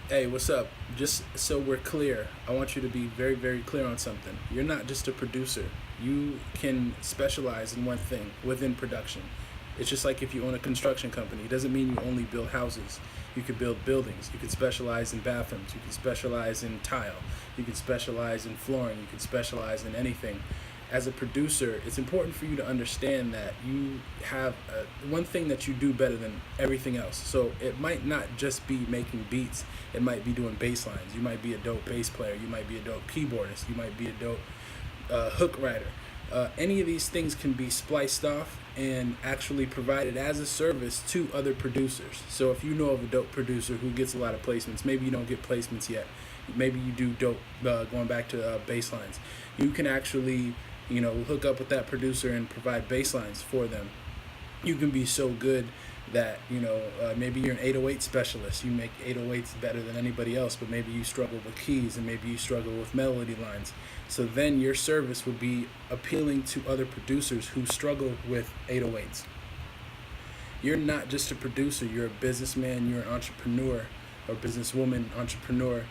Hey, what's up? Just so we're clear, I want you to be very, very clear on something. You're not just a producer. You can specialize in one thing within production. It's just like if you own a construction company. It doesn't mean you only build houses. You could build buildings. You could specialize in bathrooms. You could specialize in tile. You could specialize in flooring. You could specialize in anything. As a producer, it's important for you to understand that you have one thing that you do better than everything else. So it might not just be making beats, it might be doing bass lines. You might be a dope bass player, you might be a dope keyboardist, you might be a dope hook writer. Any of these things can be spliced off and actually provided as a service to other producers. So if you know of a dope producer who gets a lot of placements, maybe you don't get placements yet, maybe you do dope, going back to bass lines, you can actually hook up with that producer and provide bass lines for them. You can be so good that maybe you're an 808 specialist. You make 808s better than anybody else, but maybe you struggle with keys and maybe you struggle with melody lines. So then your service would be appealing to other producers who struggle with 808s. You're not just a producer, you're a businessman, you're an entrepreneur or businesswoman, entrepreneur.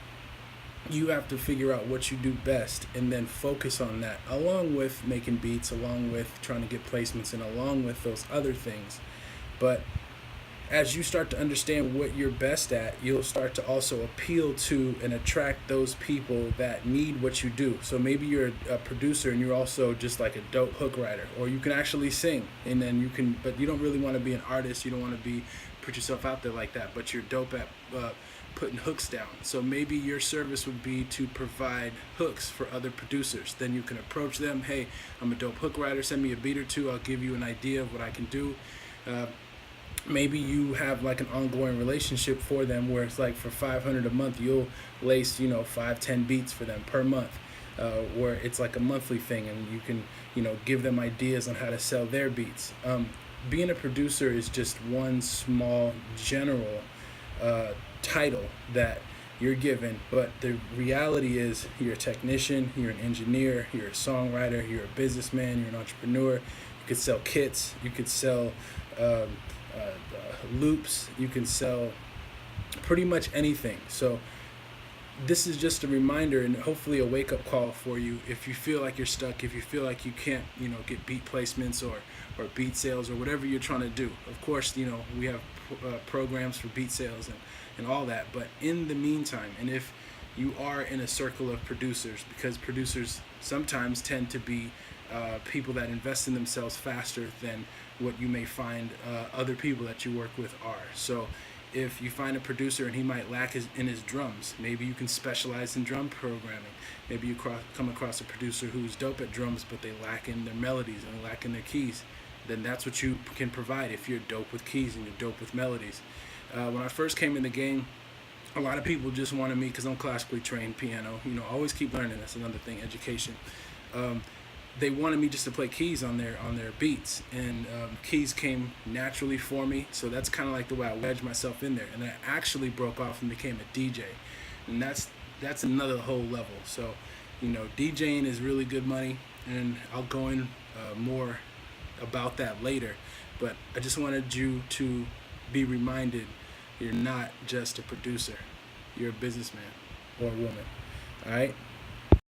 You have to figure out what you do best and then focus on that, along with making beats, along with trying to get placements, and along with those other things. But as you start to understand what you're best at, you'll start to also appeal to and attract those people that need what you do. So maybe you're a producer and you're also just like a dope hook writer, or you can actually sing, and then but you don't really want to be an artist. You don't want to put yourself out there like that, but you're dope at putting hooks down. So maybe your service would be to provide hooks for other producers. Then you can approach them. Hey, I'm a dope hook writer. Send me a beat or two. I'll give you an idea of what I can do. Uh, Maybe you have like an ongoing relationship for them where it's like for 500 a month you'll lace 5-10 beats for them per month, where it's like a monthly thing, and you can give them ideas on how to sell their beats. Being a producer is just one small general title that you're given, but the reality is you're a technician, you're an engineer, you're a songwriter, you're a businessman, you're an entrepreneur. You could sell kits, you could sell loops, you can sell pretty much anything. So this is just a reminder and hopefully a wake-up call for you if you feel like you're stuck, if you feel like you can't get beat placements or beat sales or whatever you're trying to do. Of course, we have programs for beat sales and all that, but in the meantime, and if you are in a circle of producers, because producers sometimes tend to be people that invest in themselves faster than what you may find other people that you work with are. So if you find a producer and he might lack in his drums, maybe you can specialize in drum programming. Maybe you come across a producer who's dope at drums, but they lack in their melodies and they lack in their keys. Then that's what you can provide if you're dope with keys and you're dope with melodies. When I first came in the game, a lot of people just wanted me, because I'm classically trained piano. Always keep learning. That's another thing, education. They wanted me just to play keys on their beats, and keys came naturally for me. So that's kind of like the way I wedged myself in there, and I actually broke off and became a DJ, and that's another whole level. So, DJing is really good money, and I'll go in more about that later. But I just wanted you to be reminded, you're not just a producer, you're a businessman or a woman. All right.